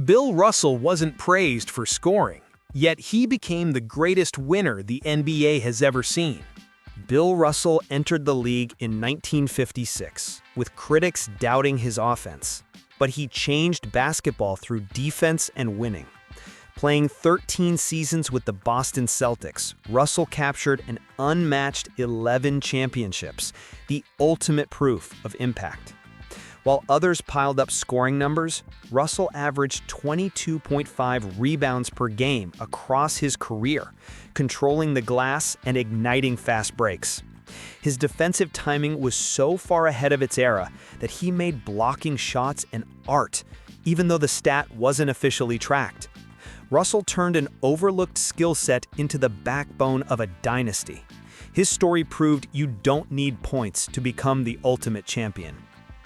Bill Russell wasn't praised for scoring, yet he became the greatest winner the NBA has ever seen. Bill Russell entered the league in 1956, with critics doubting his offense. But he changed basketball through defense and winning. Playing 13 seasons with the Boston Celtics, Russell captured an unmatched 11 championships, the ultimate proof of impact. While others piled up scoring numbers, Russell averaged 22.5 rebounds per game across his career, controlling the glass and igniting fast breaks. His defensive timing was so far ahead of its era that he made blocking shots an art, even though the stat wasn't officially tracked. Russell turned an overlooked skill set into the backbone of a dynasty. His story proved you don't need points to become the ultimate champion.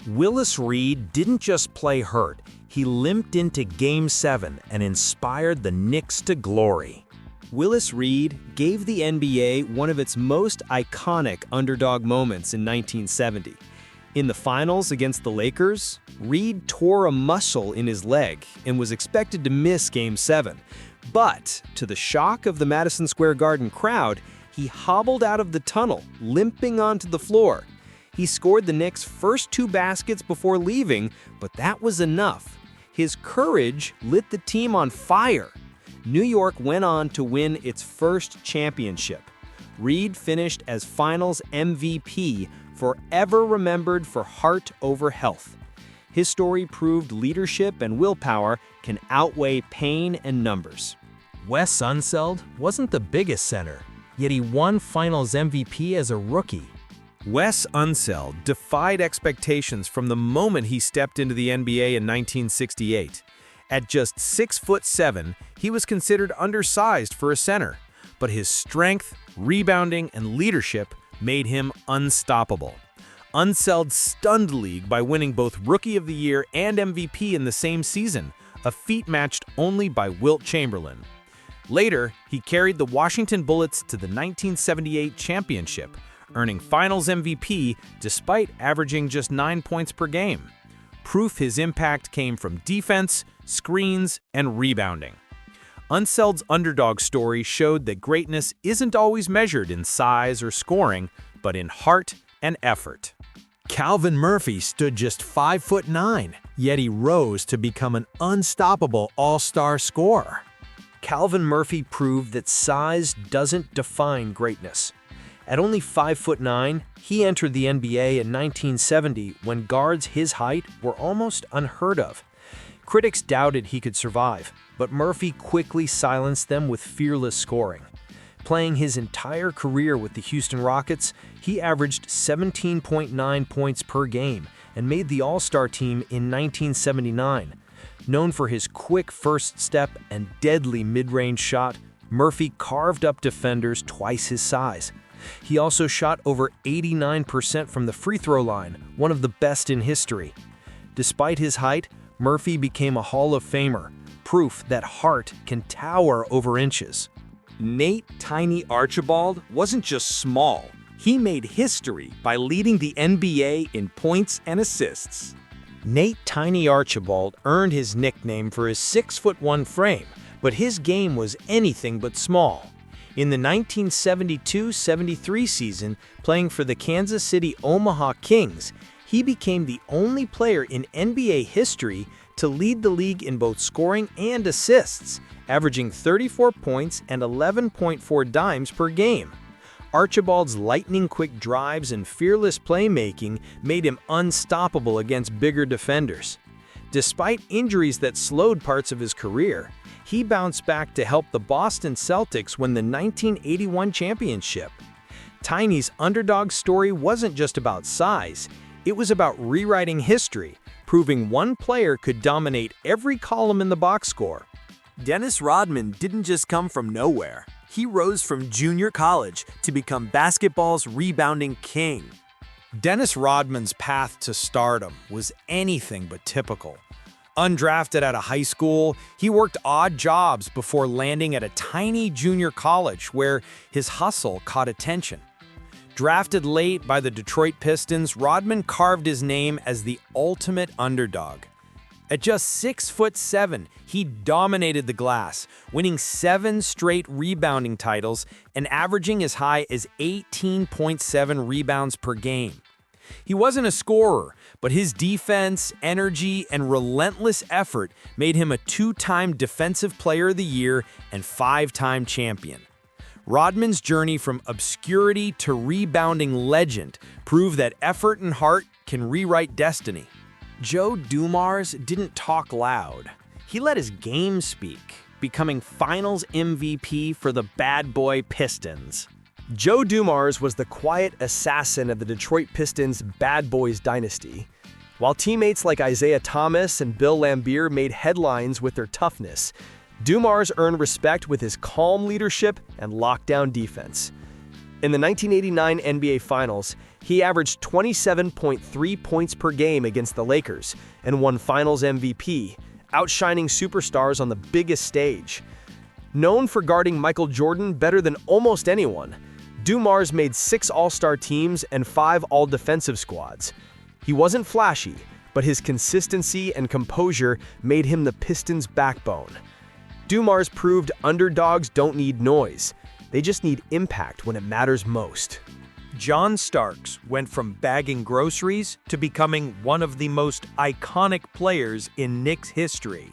Willis Reed didn't just play hurt, he limped into Game 7 and inspired the Knicks to glory. Willis Reed gave the NBA one of its most iconic underdog moments in 1970. In the finals against the Lakers, Reed tore a muscle in his leg and was expected to miss Game 7. But, to the shock of the Madison Square Garden crowd, he hobbled out of the tunnel, limping onto the floor. He scored the Knicks' first 2 baskets before leaving, but that was enough. His courage lit the team on fire. New York went on to win its first championship. Reed finished as Finals MVP, forever remembered for heart over health. His story proved leadership and willpower can outweigh pain and numbers. Wes Unseld wasn't the biggest center, yet he won Finals MVP as a rookie. Wes Unseld defied expectations from the moment he stepped into the NBA in 1968. At just 6'7", he was considered undersized for a center, but his strength, rebounding, and leadership made him unstoppable. Unseld stunned the league by winning both Rookie of the Year and MVP in the same season, a feat matched only by Wilt Chamberlain. Later, he carried the Washington Bullets to the 1978 championship, earning Finals MVP despite averaging just 9 points per game. Proof his impact came from defense, screens, and rebounding. Unseld's underdog story showed that greatness isn't always measured in size or scoring, but in heart and effort. Calvin Murphy stood just 5'9", yet he rose to become an unstoppable all-star scorer. Calvin Murphy proved that size doesn't define greatness. At only 5'9", he entered the NBA in 1970 when guards his height were almost unheard of. Critics doubted he could survive, but Murphy quickly silenced them with fearless scoring. Playing his entire career with the Houston Rockets, he averaged 17.9 points per game and made the All-Star team in 1979. Known for his quick first step and deadly mid-range shot, Murphy carved up defenders twice his size. He also shot over 89% from the free throw line, one of the best in history. Despite his height, Murphy became a Hall of Famer, proof that heart can tower over inches. Nate "Tiny" Archibald wasn't just small, he made history by leading the NBA in points and assists. Nate "Tiny" Archibald earned his nickname for his 6'1" frame, but his game was anything but small. In the 1972-73 season, playing for the Kansas City Omaha Kings, he became the only player in NBA history to lead the league in both scoring and assists, averaging 34 points and 11.4 dimes per game. Archibald's lightning-quick drives and fearless playmaking made him unstoppable against bigger defenders. Despite injuries that slowed parts of his career, he bounced back to help the Boston Celtics win the 1981 championship. Tiny's underdog story wasn't just about size, it was about rewriting history, proving one player could dominate every column in the box score. Dennis Rodman didn't just come from nowhere. He rose from junior college to become basketball's rebounding king. Dennis Rodman's path to stardom was anything but typical. Undrafted out of high school, he worked odd jobs before landing at a tiny junior college where his hustle caught attention. Drafted late by the Detroit Pistons, Rodman carved his name as the ultimate underdog. At just 6'7", he dominated the glass, winning 7 straight rebounding titles and averaging as high as 18.7 rebounds per game. He wasn't a scorer, but his defense, energy, and relentless effort made him a 2-time Defensive Player of the Year and 5-time champion. Rodman's journey from obscurity to rebounding legend proved that effort and heart can rewrite destiny. Joe Dumars didn't talk loud. He let his game speak, becoming Finals MVP for the Bad Boy Pistons. Joe Dumars was the quiet assassin of the Detroit Pistons' Bad Boys dynasty. While teammates like Isaiah Thomas and Bill Laimbeer made headlines with their toughness, Dumars earned respect with his calm leadership and lockdown defense. In the 1989 NBA Finals, he averaged 27.3 points per game against the Lakers and won Finals MVP, outshining superstars on the biggest stage. Known for guarding Michael Jordan better than almost anyone, Dumars made 6 All-Star teams and 5 All-Defensive squads. He wasn't flashy, but his consistency and composure made him the Pistons' backbone. Dumars proved underdogs don't need noise. They just need impact when it matters most. John Starks went from bagging groceries to becoming one of the most iconic players in Knicks history.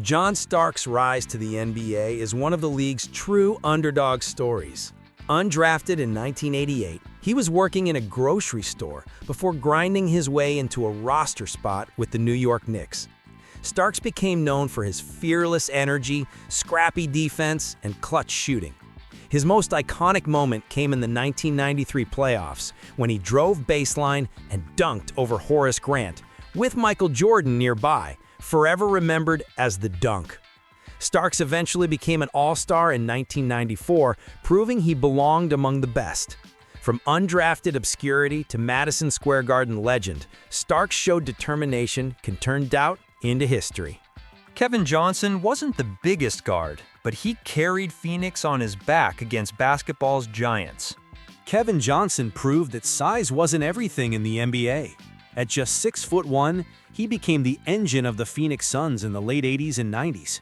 John Starks' rise to the NBA is one of the league's true underdog stories. Undrafted in 1988, he was working in a grocery store before grinding his way into a roster spot with the New York Knicks. Starks became known for his fearless energy, scrappy defense, and clutch shooting. His most iconic moment came in the 1993 playoffs when he drove baseline and dunked over Horace Grant, with Michael Jordan nearby, forever remembered as the dunk. Starks eventually became an All-Star in 1994, proving he belonged among the best. From undrafted obscurity to Madison Square Garden legend, Starks showed determination can turn doubt into history. Kevin Johnson wasn't the biggest guard, but he carried Phoenix on his back against basketball's giants. Kevin Johnson proved that size wasn't everything in the NBA. At just 6'1", he became the engine of the Phoenix Suns in the late 80s and 90s.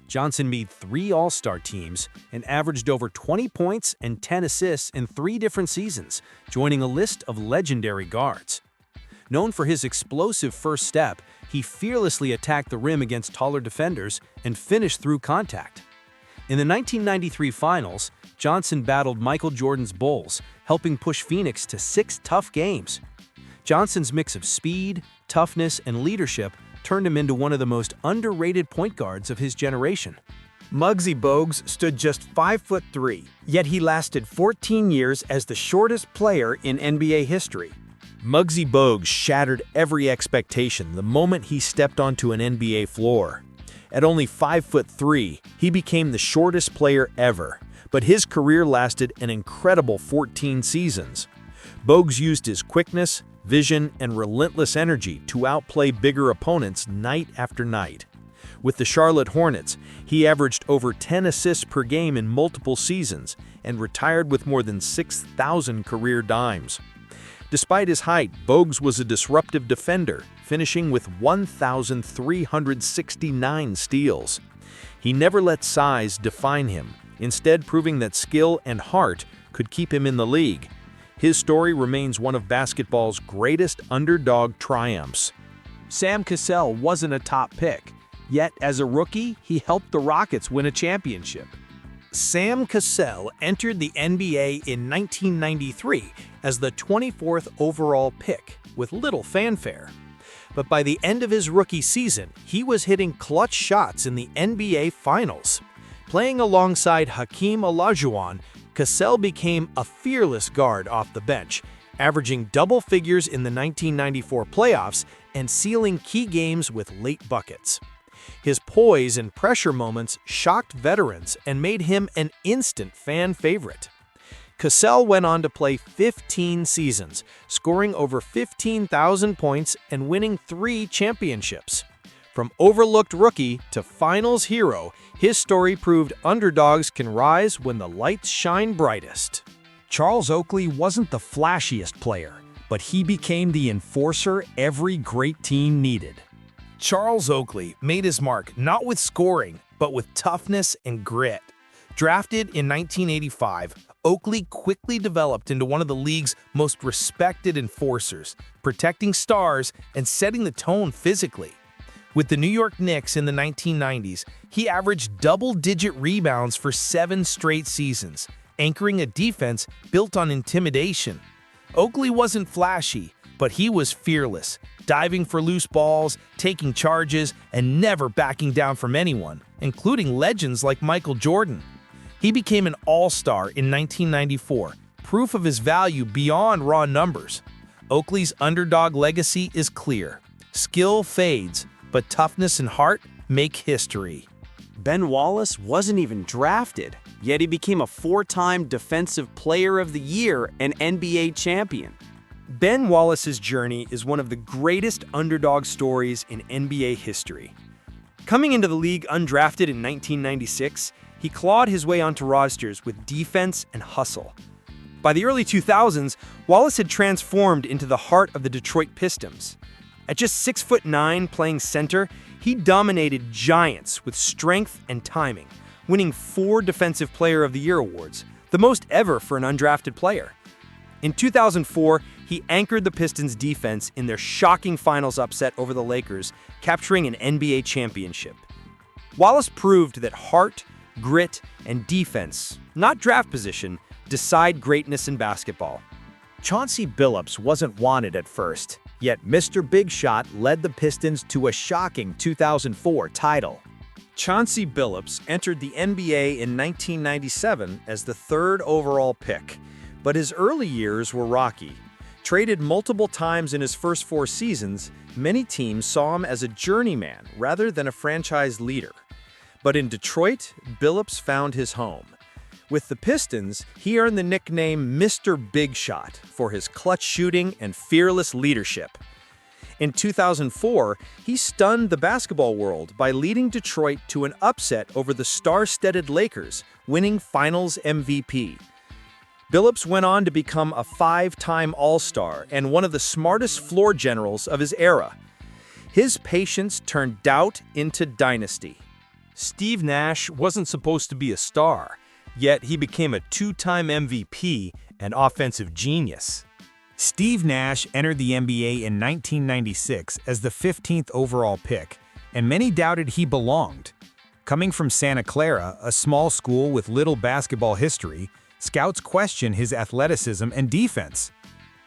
Johnson made 3 All-Star teams and averaged over 20 points and 10 assists in 3 different seasons, joining a list of legendary guards. Known for his explosive first step, he fearlessly attacked the rim against taller defenders and finished through contact. In the 1993 Finals, Johnson battled Michael Jordan's Bulls, helping push Phoenix to 6 tough games. Johnson's mix of speed, toughness, and leadership turned him into one of the most underrated point guards of his generation. Muggsy Bogues stood just 5'3", yet he lasted 14 years as the shortest player in NBA history. Muggsy Bogues shattered every expectation the moment he stepped onto an NBA floor. At only 5'3", he became the shortest player ever, but his career lasted an incredible 14 seasons. Bogues used his quickness, vision, and relentless energy to outplay bigger opponents night after night. With the Charlotte Hornets, he averaged over 10 assists per game in multiple seasons and retired with more than 6,000 career dimes. Despite his height, Bogues was a disruptive defender, finishing with 1,369 steals. He never let size define him, instead proving that skill and heart could keep him in the league. His story remains one of basketball's greatest underdog triumphs. Sam Cassell wasn't a top pick, yet as a rookie, he helped the Rockets win a championship. Sam Cassell entered the NBA in 1993 as the 24th overall pick, with little fanfare. But by the end of his rookie season, he was hitting clutch shots in the NBA Finals. Playing alongside Hakeem Olajuwon, Cassell became a fearless guard off the bench, averaging double figures in the 1994 playoffs and sealing key games with late buckets. His poise and pressure moments shocked veterans and made him an instant fan favorite. Cassell went on to play 15 seasons, scoring over 15,000 points and winning 3 championships. From overlooked rookie to finals hero, his story proved underdogs can rise when the lights shine brightest. Charles Oakley wasn't the flashiest player, but he became the enforcer every great team needed. Charles Oakley made his mark not with scoring, but with toughness and grit. Drafted in 1985, Oakley quickly developed into one of the league's most respected enforcers, protecting stars and setting the tone physically. With the New York Knicks in the 1990s, he averaged double-digit rebounds for 7 straight seasons, anchoring a defense built on intimidation. Oakley wasn't flashy, but he was fearless, diving for loose balls, taking charges, and never backing down from anyone, including legends like Michael Jordan. He became an all-star in 1994, proof of his value beyond raw numbers. Oakley's underdog legacy is clear. Skill fades, but toughness and heart make history. Ben Wallace wasn't even drafted, yet he became a 4-time Defensive Player of the Year and NBA champion. Ben Wallace's journey is one of the greatest underdog stories in NBA history. Coming into the league undrafted in 1996, he clawed his way onto rosters with defense and hustle. By the early 2000s, Wallace had transformed into the heart of the Detroit Pistons. At just 6'9", playing center, he dominated giants with strength and timing, winning 4 Defensive Player of the Year awards, the most ever for an undrafted player. In 2004, he anchored the Pistons' defense in their shocking finals upset over the Lakers, capturing an NBA championship. Wallace proved that heart, grit, and defense, not draft position, decide greatness in basketball. Chauncey Billups wasn't wanted at first, yet Mr. Big Shot led the Pistons to a shocking 2004 title. Chauncey Billups entered the NBA in 1997 as the 3rd overall pick, but his early years were rocky. Traded multiple times in his first 4 seasons, many teams saw him as a journeyman rather than a franchise leader. But in Detroit, Billups found his home. With the Pistons, he earned the nickname Mr. Big Shot for his clutch shooting and fearless leadership. In 2004, he stunned the basketball world by leading Detroit to an upset over the star-studded Lakers, winning Finals MVP. Billups went on to become a 5-time All-Star and one of the smartest floor generals of his era. His patience turned doubt into dynasty. Steve Nash wasn't supposed to be a star, yet he became a 2-time MVP and offensive genius. Steve Nash entered the NBA in 1996 as the 15th overall pick, and many doubted he belonged. Coming from Santa Clara, a small school with little basketball history, scouts questioned his athleticism and defense.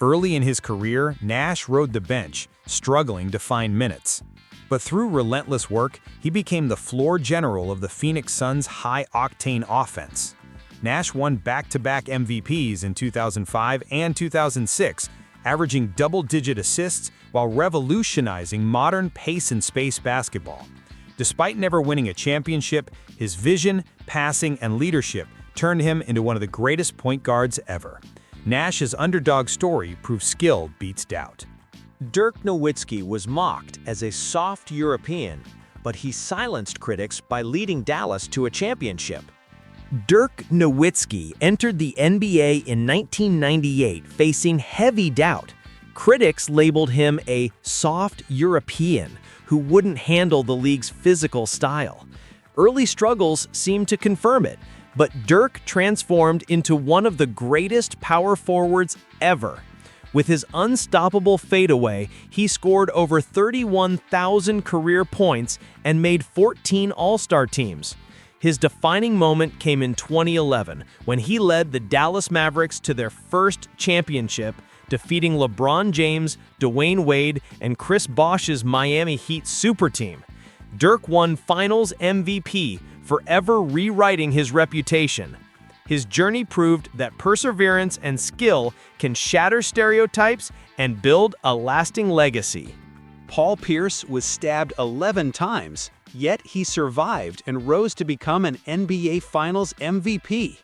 Early in his career, Nash rode the bench, struggling to find minutes. But through relentless work, he became the floor general of the Phoenix Suns' high-octane offense. Nash won back-to-back MVPs in 2005 and 2006, averaging double-digit assists while revolutionizing modern pace and space basketball. Despite never winning a championship, his vision, passing, and leadership turned him into one of the greatest point guards ever. Nash's underdog story proves skill beats doubt. Dirk Nowitzki was mocked as a soft European, but he silenced critics by leading Dallas to a championship. Dirk Nowitzki entered the NBA in 1998 facing heavy doubt. Critics labeled him a soft European who wouldn't handle the league's physical style. Early struggles seemed to confirm it, but Dirk transformed into one of the greatest power forwards ever. With his unstoppable fadeaway, he scored over 31,000 career points and made 14 All-Star teams. His defining moment came in 2011 when he led the Dallas Mavericks to their first championship, defeating LeBron James, Dwayne Wade, and Chris Bosh's Miami Heat super team. Dirk won Finals MVP, forever rewriting his reputation. His journey proved that perseverance and skill can shatter stereotypes and build a lasting legacy. Paul Pierce was stabbed 11 times, yet he survived and rose to become an NBA Finals MVP.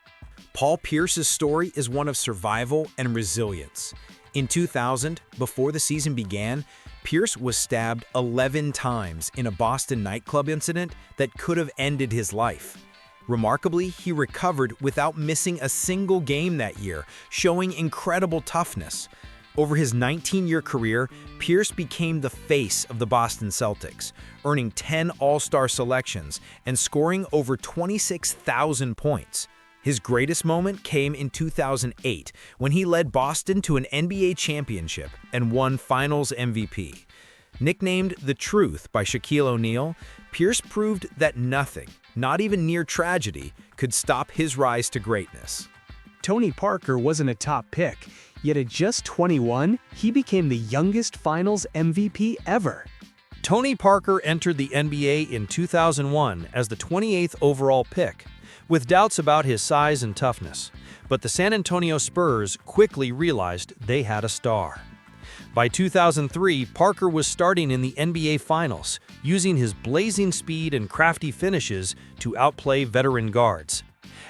Paul Pierce's story is one of survival and resilience. In 2000, before the season began, Pierce was stabbed 11 times in a Boston nightclub incident that could have ended his life. Remarkably, he recovered without missing a single game that year, showing incredible toughness. Over his 19-year career, Pierce became the face of the Boston Celtics, earning 10 All-Star selections and scoring over 26,000 points. His greatest moment came in 2008 when he led Boston to an NBA championship and won Finals MVP. Nicknamed The Truth by Shaquille O'Neal, Pierce proved that nothing, not even near tragedy, could stop his rise to greatness. Tony Parker wasn't a top pick, yet at just 21, he became the youngest Finals MVP ever. Tony Parker entered the NBA in 2001 as the 28th overall pick, with doubts about his size and toughness, but the San Antonio Spurs quickly realized they had a star. By 2003, Parker was starting in the NBA Finals, using his blazing speed and crafty finishes to outplay veteran guards.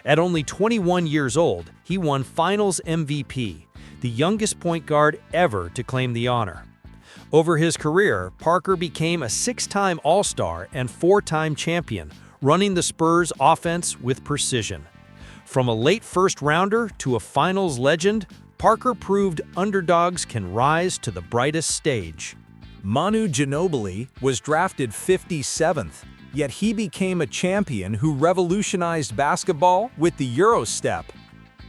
At only 21 years old, he won Finals MVP, the youngest point guard ever to claim the honor. Over his career, Parker became a 6-time All-Star and 4-time champion, running the Spurs' offense with precision. From a late first-rounder to a Finals legend, Parker proved underdogs can rise to the brightest stage. Manu Ginobili was drafted 57th, yet he became a champion who revolutionized basketball with the Euro step.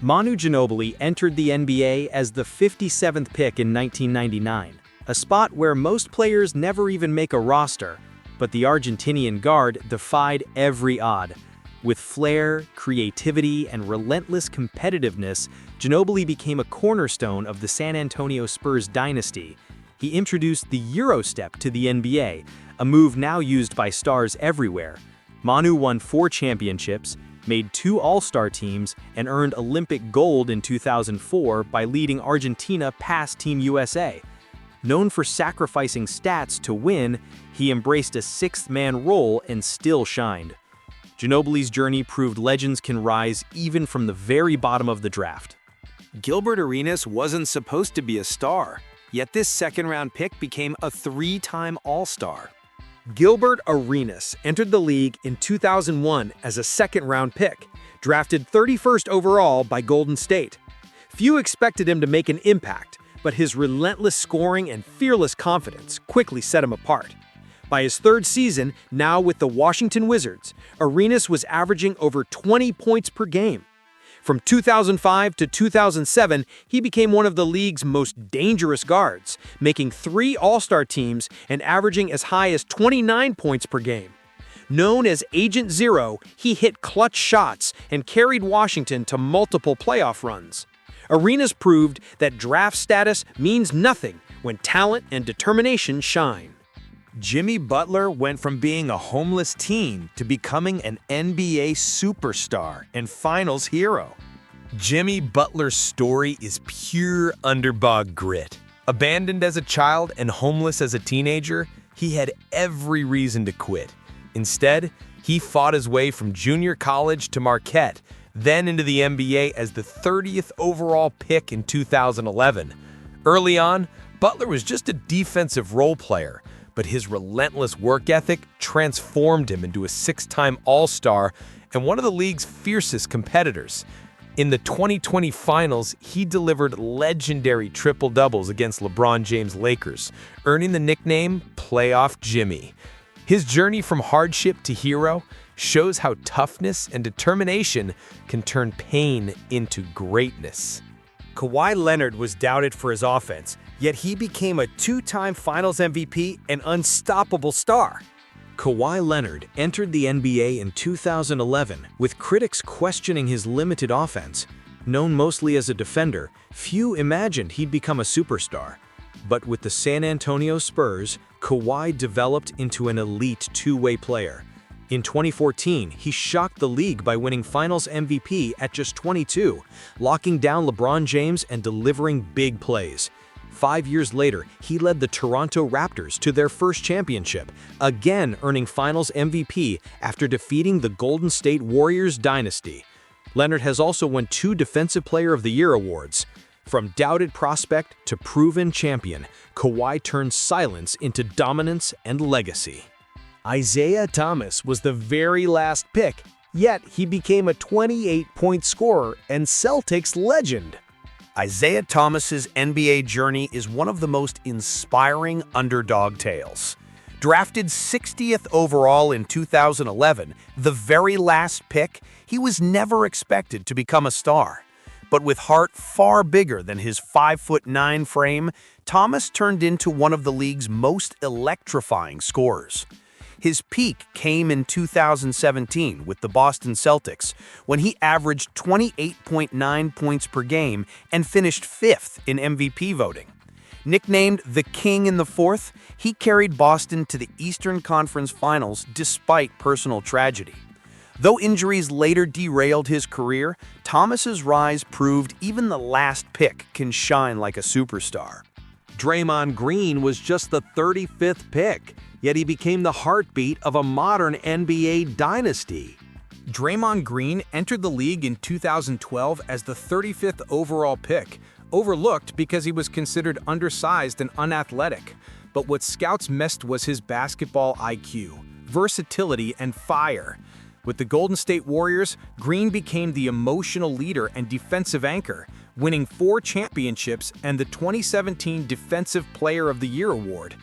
Manu Ginobili entered the NBA as the 57th pick in 1999, a spot where most players never even make a roster, but the Argentinian guard defied every odd. With flair, creativity, and relentless competitiveness, Ginobili became a cornerstone of the San Antonio Spurs dynasty. He introduced the Euro step to the NBA, a move now used by stars everywhere. Manu won 4 championships, made 2 All-Star teams, and earned Olympic gold in 2004 by leading Argentina past Team USA. Known for sacrificing stats to win, he embraced a 6th-man role and still shined. Ginobili's journey proved legends can rise even from the very bottom of the draft. Gilbert Arenas wasn't supposed to be a star, yet this second-round pick became a 3-time All-Star. Gilbert Arenas entered the league in 2001 as a second-round pick, drafted 31st overall by Golden State. Few expected him to make an impact, but his relentless scoring and fearless confidence quickly set him apart. By his 3rd season, now with the Washington Wizards, Arenas was averaging over 20 points per game. From 2005 to 2007, he became one of the league's most dangerous guards, making 3 All-Star teams and averaging as high as 29 points per game. Known as Agent Zero, he hit clutch shots and carried Washington to multiple playoff runs. Arenas proved that draft status means nothing when talent and determination shine. Jimmy Butler went from being a homeless teen to becoming an NBA superstar and Finals hero. Jimmy Butler's story is pure underdog grit. Abandoned as a child and homeless as a teenager, he had every reason to quit. Instead, he fought his way from junior college to Marquette, then into the NBA as the 30th overall pick in 2011. Early on, Butler was just a defensive role player, but his relentless work ethic transformed him into a 6-time All-Star and one of the league's fiercest competitors. In the 2020 Finals, he delivered legendary triple-doubles against LeBron James' Lakers, earning the nickname Playoff Jimmy. His journey from hardship to hero shows how toughness and determination can turn pain into greatness. Kawhi Leonard was doubted for his offense, yet he became a 2-time Finals MVP and unstoppable star. Kawhi Leonard entered the NBA in 2011, with critics questioning his limited offense. Known mostly as a defender, few imagined he'd become a superstar. But with the San Antonio Spurs, Kawhi developed into an elite 2-way player. In 2014, he shocked the league by winning Finals MVP at just 22, locking down LeBron James and delivering big plays. 5 years later, he led the Toronto Raptors to their first championship, again earning Finals MVP after defeating the Golden State Warriors dynasty. Leonard has also won 2 Defensive Player of the Year awards. From doubted prospect to proven champion, Kawhi turned silence into dominance and legacy. Isaiah Thomas was the very last pick, yet he became a 28-point scorer and Celtics legend. Isaiah Thomas's NBA journey is one of the most inspiring underdog tales. Drafted 60th overall in 2011, the very last pick, he was never expected to become a star. But with heart far bigger than his 5'9" frame, Thomas turned into one of the league's most electrifying scorers. His peak came in 2017 with the Boston Celtics, when he averaged 28.9 points per game and finished 5th in MVP voting. Nicknamed the King in the Fourth, he carried Boston to the Eastern Conference Finals despite personal tragedy. Though injuries later derailed his career, Thomas's rise proved even the last pick can shine like a superstar. Draymond Green was just the 35th pick, yet he became the heartbeat of a modern NBA dynasty. Draymond Green entered the league in 2012 as the 35th overall pick, overlooked because he was considered undersized and unathletic. But what scouts missed was his basketball IQ, versatility, and fire. With the Golden State Warriors, Green became the emotional leader and defensive anchor, winning 4 championships and the 2017 Defensive Player of the Year award.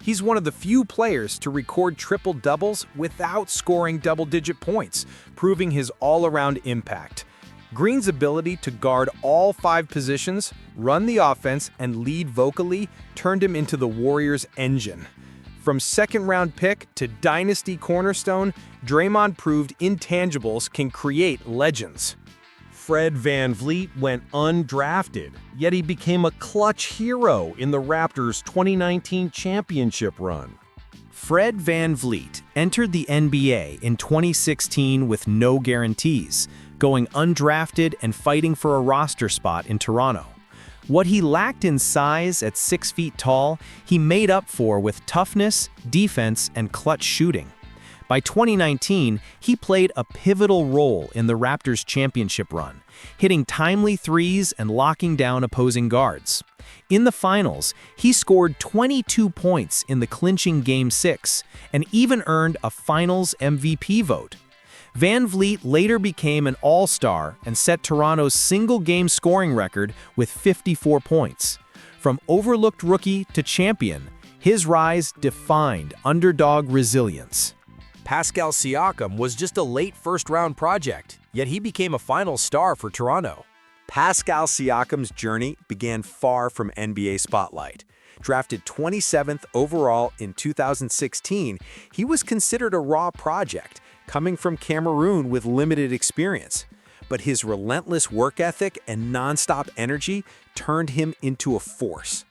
He's one of the few players to record triple-doubles without scoring double-digit points, proving his all-around impact. Green's ability to guard all 5 positions, run the offense, and lead vocally turned him into the Warriors' engine. From second-round pick to dynasty cornerstone, Draymond proved intangibles can create legends. Fred VanVleet went undrafted, yet he became a clutch hero in the Raptors' 2019 championship run. Fred VanVleet entered the NBA in 2016 with no guarantees, going undrafted and fighting for a roster spot in Toronto. What he lacked in size at 6 feet tall, he made up for with toughness, defense, and clutch shooting. By 2019, he played a pivotal role in the Raptors' championship run, hitting timely threes and locking down opposing guards. In the finals, he scored 22 points in the clinching Game 6 and even earned a Finals MVP vote. VanVleet later became an All-Star and set Toronto's single-game scoring record with 54 points. From overlooked rookie to champion, his rise defined underdog resilience. Pascal Siakam was just a late first-round project, yet he became a final star for Toronto. Pascal Siakam's journey began far from NBA spotlight. Drafted 27th overall in 2016, he was considered a raw project, coming from Cameroon with limited experience. But his relentless work ethic and nonstop energy turned him into a force.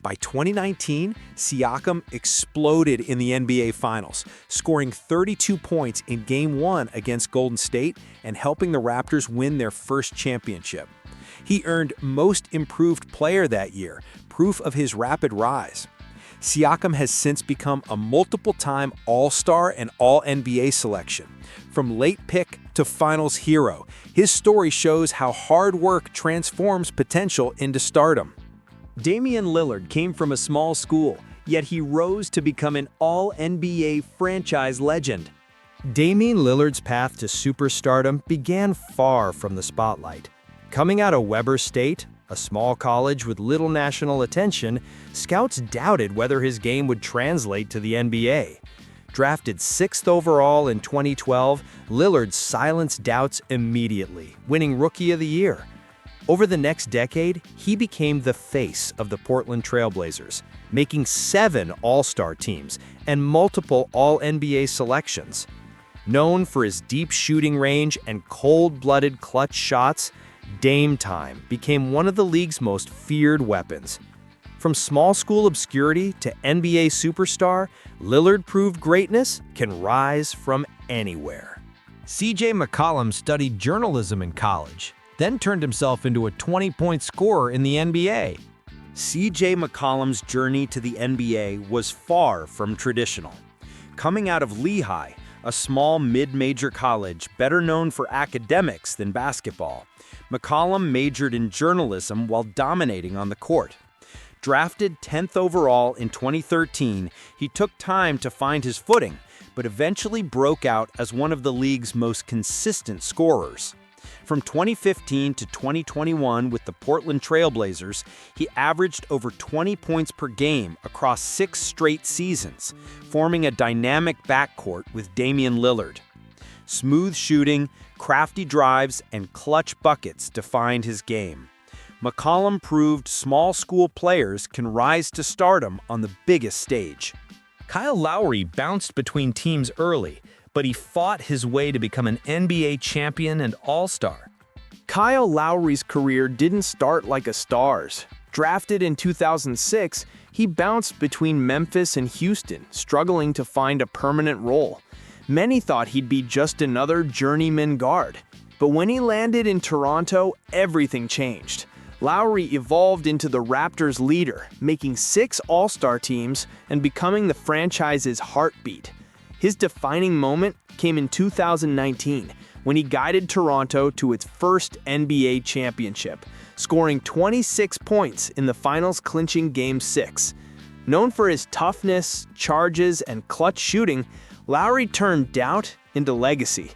By 2019, Siakam exploded in the NBA Finals, scoring 32 points in Game 1 against Golden State and helping the Raptors win their first championship. He earned Most Improved Player that year, proof of his rapid rise. Siakam has since become a multiple-time All-Star and All-NBA selection. From late pick to Finals hero, his story shows how hard work transforms potential into stardom. Damian Lillard came from a small school, yet he rose to become an All-NBA franchise legend. Damian Lillard's path to superstardom began far from the spotlight. Coming out of Weber State, a small college with little national attention, scouts doubted whether his game would translate to the NBA. Drafted 6th overall in 2012, Lillard silenced doubts immediately, winning Rookie of the Year. Over the next decade, he became the face of the Portland Trail Blazers, making 7 All-Star teams and multiple All-NBA selections. Known for his deep shooting range and cold-blooded clutch shots, Dame Time became one of the league's most feared weapons. From small school obscurity to NBA superstar, Lillard proved greatness can rise from anywhere. CJ McCollum studied journalism in college, then turned himself into a 20-point scorer in the NBA. CJ McCollum's journey to the NBA was far from traditional. Coming out of Lehigh, a small mid-major college better known for academics than basketball, McCollum majored in journalism while dominating on the court. Drafted 10th overall in 2013, he took time to find his footing, but eventually broke out as one of the league's most consistent scorers. From 2015 to 2021 with the Portland Trail Blazers, he averaged over 20 points per game across 6 straight seasons, forming a dynamic backcourt with Damian Lillard. Smooth shooting, crafty drives, and clutch buckets defined his game. McCollum proved small school players can rise to stardom on the biggest stage. Kyle Lowry bounced between teams early, but he fought his way to become an NBA champion and all-star. Kyle Lowry's career didn't start like a star's. Drafted in 2006, he bounced between Memphis and Houston, struggling to find a permanent role. Many thought he'd be just another journeyman guard. But when he landed in Toronto, everything changed. Lowry evolved into the Raptors' leader, making 6 All-Star teams and becoming the franchise's heartbeat. His defining moment came in 2019, when he guided Toronto to its first NBA championship, scoring 26 points in the finals, clinching Game 6. Known for his toughness, charges, and clutch shooting, Lowry turned doubt into legacy.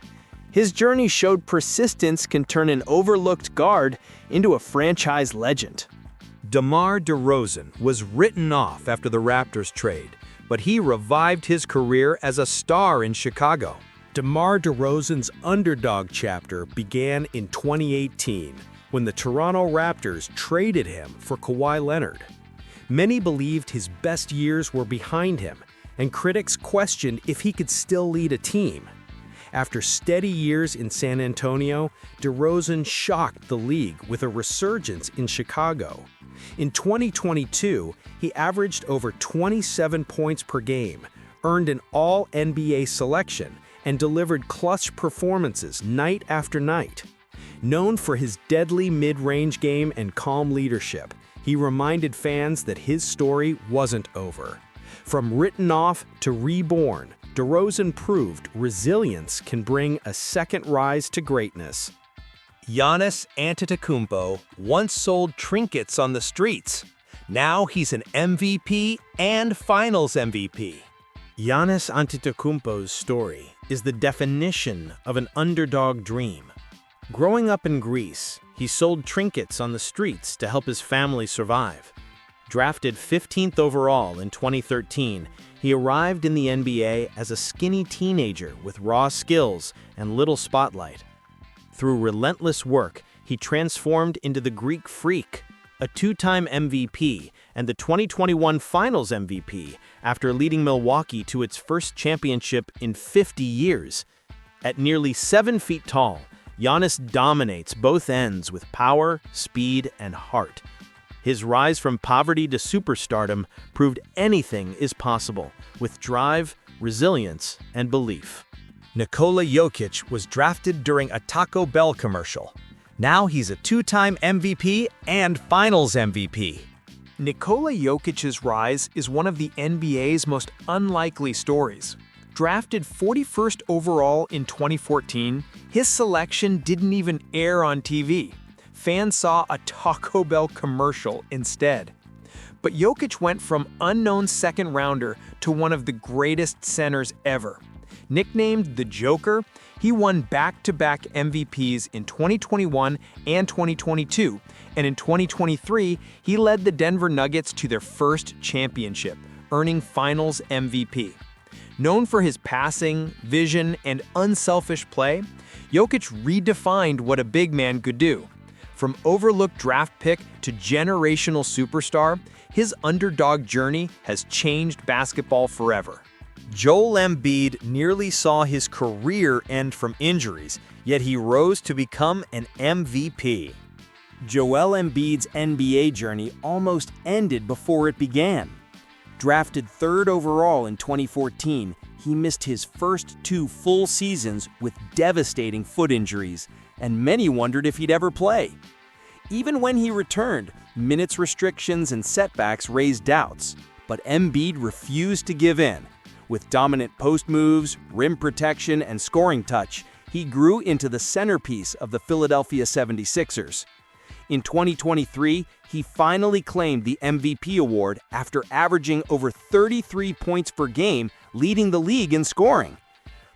His journey showed persistence can turn an overlooked guard into a franchise legend. DeMar DeRozan was written off after the Raptors trade, but he revived his career as a star in Chicago. DeMar DeRozan's Underdog chapter began in 2018 when the Toronto Raptors traded him for Kawhi Leonard. Many believed his best years were behind him, and critics questioned if he could still lead a team. After steady years in San Antonio, DeRozan shocked the league with a resurgence in Chicago. In 2022, he averaged over 27 points per game, earned an All-NBA selection, and delivered clutch performances night after night. Known for his deadly mid-range game and calm leadership, he reminded fans that his story wasn't over. From written off to reborn, DeRozan proved resilience can bring a second rise to greatness. Giannis Antetokounmpo once sold trinkets on the streets. Now he's an MVP and Finals MVP. Giannis Antetokounmpo's story is the definition of an underdog dream. Growing up in Greece, he sold trinkets on the streets to help his family survive. Drafted 15th overall in 2013, he arrived in the NBA as a skinny teenager with raw skills and little spotlight. Through relentless work, he transformed into the Greek Freak, a 2-time MVP and the 2021 Finals MVP after leading Milwaukee to its first championship in 50 years. At nearly 7 feet tall, Giannis dominates both ends with power, speed, and heart. His rise from poverty to superstardom proved anything is possible with drive, resilience, and belief. Nikola Jokic was drafted during a Taco Bell commercial. Now he's a 2-time MVP and Finals MVP. Nikola Jokic's rise is one of the NBA's most unlikely stories. Drafted 41st overall in 2014, his selection didn't even air on TV. Fans saw a Taco Bell commercial instead. But Jokic went from unknown second-rounder to one of the greatest centers ever. Nicknamed the Joker, he won back-to-back MVPs in 2021 and 2022, and in 2023, he led the Denver Nuggets to their first championship, earning Finals MVP. Known for his passing, vision, and unselfish play, Jokic redefined what a big man could do. From overlooked draft pick to generational superstar, his underdog journey has changed basketball forever. Joel Embiid nearly saw his career end from injuries, yet he rose to become an MVP. Joel Embiid's NBA journey almost ended before it began. Drafted 3rd overall in 2014, he missed his first 2 full seasons with devastating foot injuries, and many wondered if he'd ever play. Even when he returned, minutes restrictions and setbacks raised doubts, but Embiid refused to give in. With dominant post moves, rim protection, and scoring touch, he grew into the centerpiece of the Philadelphia 76ers. In 2023, he finally claimed the MVP award after averaging over 33 points per game, leading the league in scoring.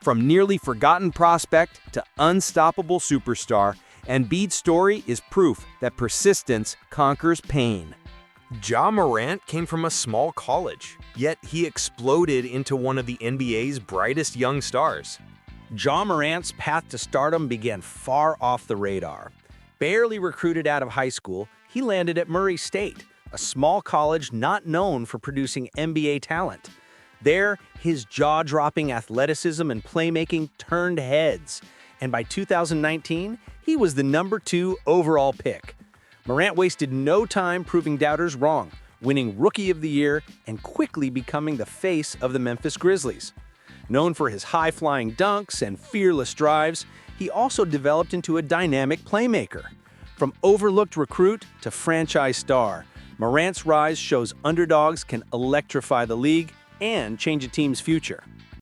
From nearly forgotten prospect to unstoppable superstar, Embiid's story is proof that persistence conquers pain. Ja Morant came from a small college, yet he exploded into one of the NBA's brightest young stars. Ja Morant's path to stardom began far off the radar. Barely recruited out of high school, he landed at Murray State, a small college not known for producing NBA talent. There, his jaw-dropping athleticism and playmaking turned heads, and by 2019, he was the #2 overall pick. Morant wasted no time proving doubters wrong, winning Rookie of the Year and quickly becoming the face of the Memphis Grizzlies. Known for his high-flying dunks and fearless drives, he also developed into a dynamic playmaker. From overlooked recruit to franchise star, Morant's rise shows underdogs can electrify the league and change a team's future.